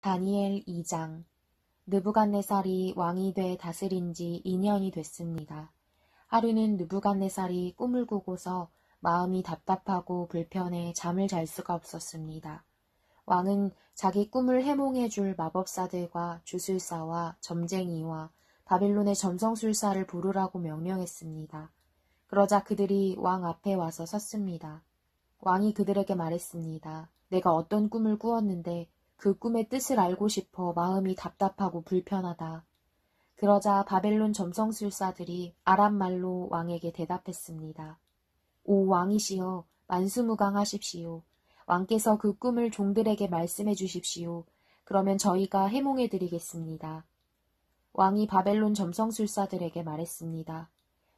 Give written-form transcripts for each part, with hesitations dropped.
다니엘 2장. 느부갓네살이 왕이 돼 다스린 지 2년이 됐습니다. 하루는 느부갓네살이 꿈을 꾸고서 마음이 답답하고 불편해 잠을 잘 수가 없었습니다. 왕은 자기 꿈을 해몽해 줄 마법사들과 주술사와 점쟁이와 바벨론의 점성술사를 부르라고 명령했습니다. 그러자 그들이 왕 앞에 와서 섰습니다. 왕이 그들에게 말했습니다. 내가 어떤 꿈을 꾸었는데 그 꿈의 뜻을 알고 싶어 마음이 답답하고 불편하다. 그러자 바벨론 점성술사들이 아람말로 왕에게 대답했습니다. 오 왕이시여, 만수무강하십시오. 왕께서 그 꿈을 종들에게 말씀해 주십시오. 그러면 저희가 해몽해 드리겠습니다. 왕이 바벨론 점성술사들에게 말했습니다.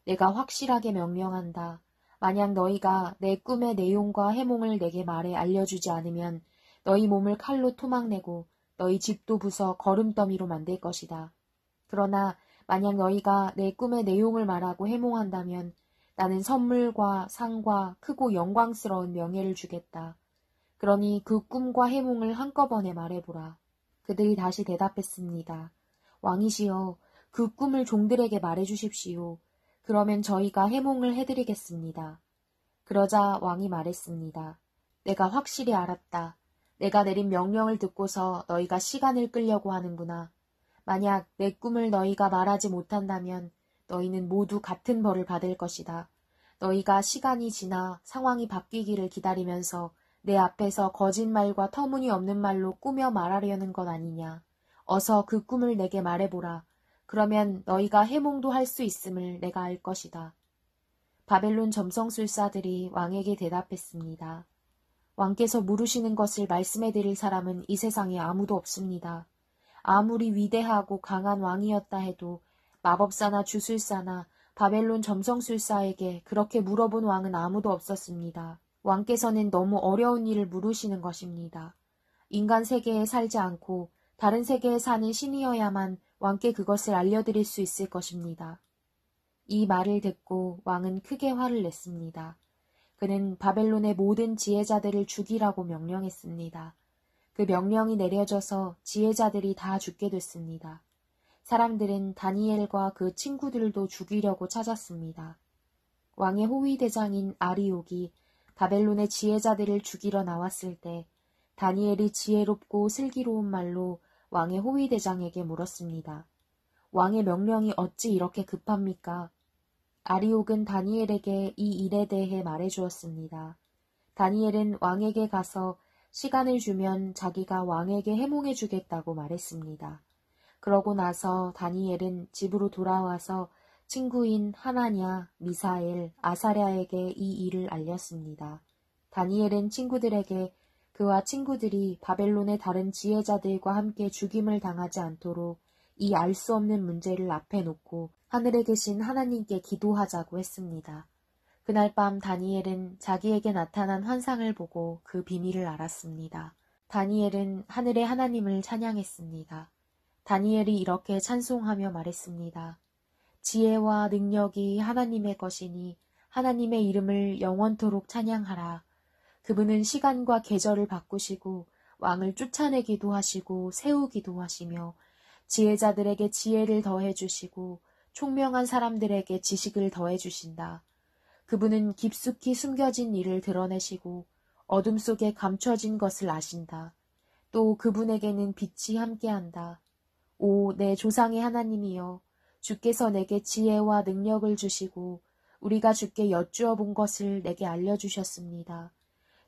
내가 확실하게 명령한다. 만약 너희가 내 꿈의 내용과 해몽을 내게 말해 알려주지 않으면 너희 몸을 칼로 토막내고 너희 집도 부숴 거름더미로 만들 것이다. 그러나 만약 너희가 내 꿈의 내용을 말하고 해몽한다면 나는 선물과 상과 크고 영광스러운 명예를 주겠다. 그러니 그 꿈과 해몽을 한꺼번에 말해보라. 그들이 다시 대답했습니다. 왕이시여, 그 꿈을 종들에게 말해주십시오. 그러면 저희가 해몽을 해드리겠습니다. 그러자 왕이 말했습니다. 내가 확실히 알았다. 내가 내린 명령을 듣고서 너희가 시간을 끌려고 하는구나. 만약 내 꿈을 너희가 말하지 못한다면 너희는 모두 같은 벌을 받을 것이다. 너희가 시간이 지나 상황이 바뀌기를 기다리면서 내 앞에서 거짓말과 터무니없는 말로 꾸며 말하려는 것 아니냐. 어서 그 꿈을 내게 말해보라. 그러면 너희가 해몽도 할 수 있음을 내가 알 것이다. 바벨론 점성술사들이 왕에게 대답했습니다. 왕께서 물으시는 것을 말씀해 드릴 사람은 이 세상에 아무도 없습니다. 아무리 위대하고 강한 왕이었다 해도 마법사나 주술사나 바벨론 점성술사에게 그렇게 물어본 왕은 아무도 없었습니다. 왕께서는 너무 어려운 일을 물으시는 것입니다. 인간 세계에 살지 않고 다른 세계에 사는 신이어야만 왕께 그것을 알려드릴 수 있을 것입니다. 이 말을 듣고 왕은 크게 화를 냈습니다. 그는 바벨론의 모든 지혜자들을 죽이라고 명령했습니다. 그 명령이 내려져서 지혜자들이 다 죽게 됐습니다. 사람들은 다니엘과 그 친구들도 죽이려고 찾았습니다. 왕의 호위대장인 아리옥이 바벨론의 지혜자들을 죽이러 나왔을 때 다니엘이 지혜롭고 슬기로운 말로 왕의 호위대장에게 물었습니다. 왕의 명령이 어찌 이렇게 급합니까? 아리옥은 다니엘에게 이 일에 대해 말해주었습니다. 다니엘은 왕에게 가서 시간을 주면 자기가 왕에게 해몽해 주겠다고 말했습니다. 그러고 나서 다니엘은 집으로 돌아와서 친구인 하나냐, 미사엘, 아사랴에게 이 일을 알렸습니다. 다니엘은 친구들에게 그와 친구들이 바벨론의 다른 지혜자들과 함께 죽임을 당하지 않도록 이 알 수 없는 문제를 앞에 놓고 하늘에 계신 하나님께 기도하자고 했습니다. 그날 밤 다니엘은 자기에게 나타난 환상을 보고 그 비밀을 알았습니다. 다니엘은 하늘의 하나님을 찬양했습니다. 다니엘이 이렇게 찬송하며 말했습니다. 지혜와 능력이 하나님의 것이니 하나님의 이름을 영원토록 찬양하라. 그분은 시간과 계절을 바꾸시고 왕을 쫓아내기도 하시고 세우기도 하시며 지혜자들에게 지혜를 더해 주시고 총명한 사람들에게 지식을 더해 주신다. 그분은 깊숙이 숨겨진 일을 드러내시고 어둠 속에 감춰진 것을 아신다. 또 그분에게는 빛이 함께한다. 오, 내 조상의 하나님이여, 주께서 내게 지혜와 능력을 주시고 우리가 주께 여쭈어 본 것을 내게 알려주셨습니다.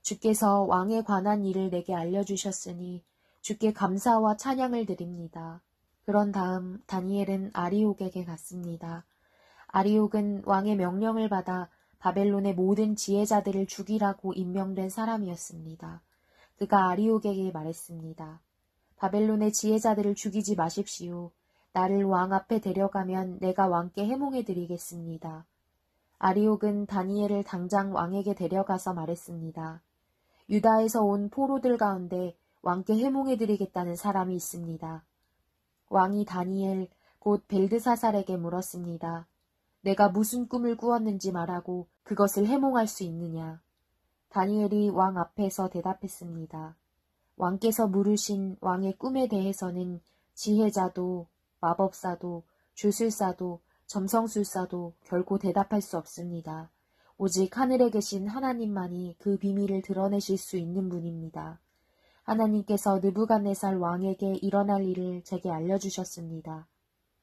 주께서 왕에 관한 일을 내게 알려주셨으니 주께 감사와 찬양을 드립니다. 그런 다음 다니엘은 아리옥에게 갔습니다. 아리옥은 왕의 명령을 받아 바벨론의 모든 지혜자들을 죽이라고 임명된 사람이었습니다. 그가 아리옥에게 말했습니다. 바벨론의 지혜자들을 죽이지 마십시오. 나를 왕 앞에 데려가면 내가 왕께 해몽해 드리겠습니다. 아리옥은 다니엘을 당장 왕에게 데려가서 말했습니다. 유다에서 온 포로들 가운데 왕께 해몽해 드리겠다는 사람이 있습니다. 왕이 다니엘 곧 벨드사살에게 물었습니다. 내가 무슨 꿈을 꾸었는지 말하고 그것을 해몽할 수 있느냐? 다니엘이 왕 앞에서 대답했습니다. 왕께서 물으신 왕의 꿈에 대해서는 지혜자도 마법사도 주술사도 점성술사도 결코 대답할 수 없습니다. 오직 하늘에 계신 하나님만이 그 비밀을 드러내실 수 있는 분입니다. 하나님께서 느부갓네살 왕에게 일어날 일을 제게 알려주셨습니다.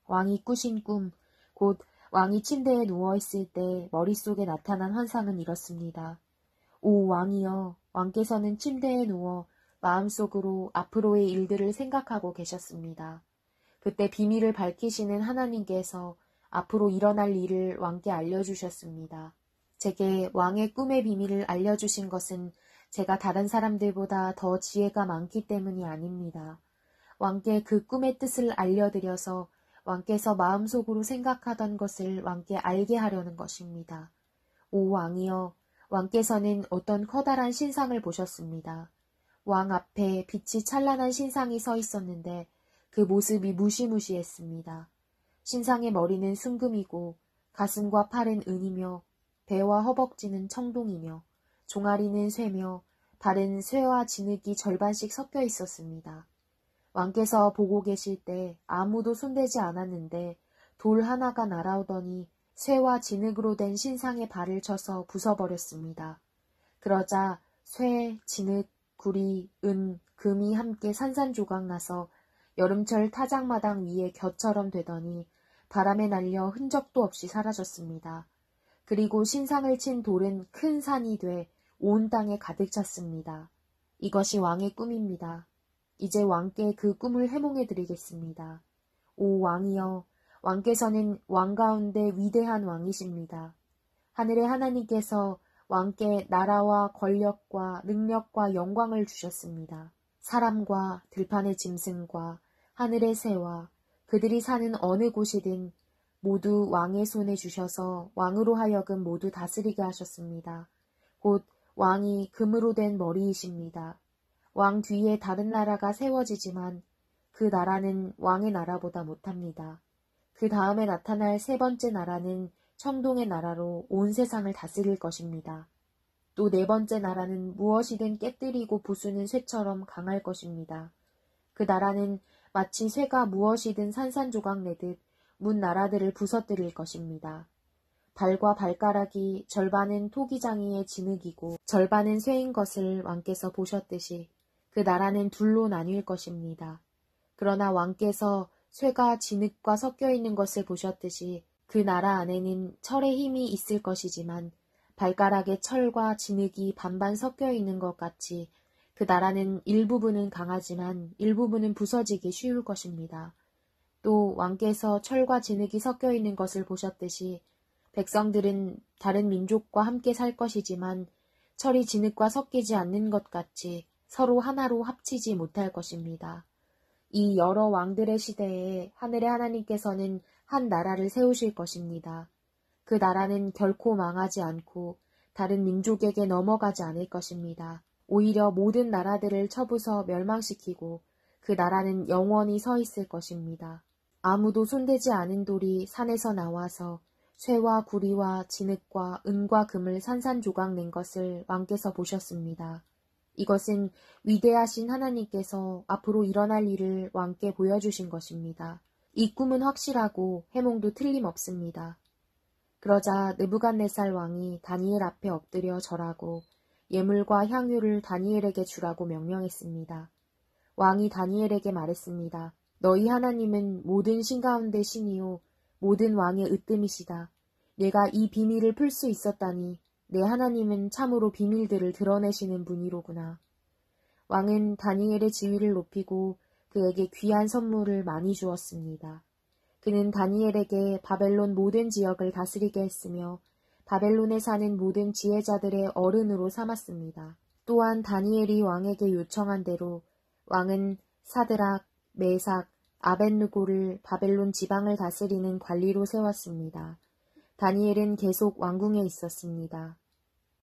왕이 꾸신 꿈, 곧 왕이 침대에 누워있을 때 머릿속에 나타난 환상은 이렇습니다. 오 왕이여, 왕께서는 침대에 누워 마음속으로 앞으로의 일들을 생각하고 계셨습니다. 그때 비밀을 밝히시는 하나님께서 앞으로 일어날 일을 왕께 알려주셨습니다. 제게 왕의 꿈의 비밀을 알려주신 것은 제가 다른 사람들보다 더 지혜가 많기 때문이 아닙니다. 왕께 그 꿈의 뜻을 알려드려서 왕께서 마음속으로 생각하던 것을 왕께 알게 하려는 것입니다. 오 왕이여, 왕께서는 어떤 커다란 신상을 보셨습니다. 왕 앞에 빛이 찬란한 신상이 서 있었는데 그 모습이 무시무시했습니다. 신상의 머리는 순금이고 가슴과 팔은 은이며 배와 허벅지는 청동이며 종아리는 쇠며 발은 쇠와 진흙이 절반씩 섞여 있었습니다. 왕께서 보고 계실 때 아무도 손대지 않았는데 돌 하나가 날아오더니 쇠와 진흙으로 된 신상의 발을 쳐서 부숴버렸습니다. 그러자 쇠, 진흙, 구리, 은, 금이 함께 산산조각 나서 여름철 타작마당 위에 겨처럼 되더니 바람에 날려 흔적도 없이 사라졌습니다. 그리고 신상을 친 돌은 큰 산이 돼 온 땅에 가득 찼습니다. 이것이 왕의 꿈입니다. 이제 왕께 그 꿈을 해몽해 드리겠습니다. 오 왕이여, 왕께서는 왕 가운데 위대한 왕이십니다. 하늘의 하나님께서 왕께 나라와 권력과 능력과 영광을 주셨습니다. 사람과 들판의 짐승과 하늘의 새와 그들이 사는 어느 곳이든 모두 왕의 손에 주셔서 왕으로 하여금 모두 다스리게 하셨습니다. 곧 왕이 금으로 된 머리이십니다. 왕 뒤에 다른 나라가 세워지지만 그 나라는 왕의 나라보다 못합니다. 그 다음에 나타날 세 번째 나라는 청동의 나라로 온 세상을 다스릴 것입니다. 또 네 번째 나라는 무엇이든 깨뜨리고 부수는 쇠처럼 강할 것입니다. 그 나라는 마치 쇠가 무엇이든 산산조각 내듯 문 나라들을 부서뜨릴 것입니다. 발과 발가락이 절반은 토기장이의 진흙이고 절반은 쇠인 것을 왕께서 보셨듯이 그 나라는 둘로 나뉠 것입니다. 그러나 왕께서 쇠가 진흙과 섞여 있는 것을 보셨듯이 그 나라 안에는 철의 힘이 있을 것이지만 발가락에 철과 진흙이 반반 섞여 있는 것 같이 그 나라는 일부분은 강하지만 일부분은 부서지기 쉬울 것입니다. 또 왕께서 철과 진흙이 섞여 있는 것을 보셨듯이 백성들은 다른 민족과 함께 살 것이지만 철이 진흙과 섞이지 않는 것 같이 서로 하나로 합치지 못할 것입니다. 이 여러 왕들의 시대에 하늘의 하나님께서는 한 나라를 세우실 것입니다. 그 나라는 결코 망하지 않고 다른 민족에게 넘어가지 않을 것입니다. 오히려 모든 나라들을 쳐부숴 멸망시키고 그 나라는 영원히 서 있을 것입니다. 아무도 손대지 않은 돌이 산에서 나와서 쇠와 구리와 진흙과 은과 금을 산산조각 낸 것을 왕께서 보셨습니다. 이것은 위대하신 하나님께서 앞으로 일어날 일을 왕께 보여주신 것입니다. 이 꿈은 확실하고 해몽도 틀림없습니다. 그러자 느부갓네살 왕이 다니엘 앞에 엎드려 절하고 예물과 향유를 다니엘에게 주라고 명령했습니다. 왕이 다니엘에게 말했습니다. 너희 하나님은 모든 신 가운데 신이요 모든 왕의 으뜸이시다. 내가 이 비밀을 풀 수 있었다니 내 하나님은 참으로 비밀들을 드러내시는 분이로구나. 왕은 다니엘의 지위를 높이고 그에게 귀한 선물을 많이 주었습니다. 그는 다니엘에게 바벨론 모든 지역을 다스리게 했으며 바벨론에 사는 모든 지혜자들의 어른으로 삼았습니다. 또한 다니엘이 왕에게 요청한 대로 왕은 사드락, 메삭, 아벳느고를 바벨론 지방을 다스리는 관리로 세웠습니다. 다니엘은 계속 왕궁에 있었습니다.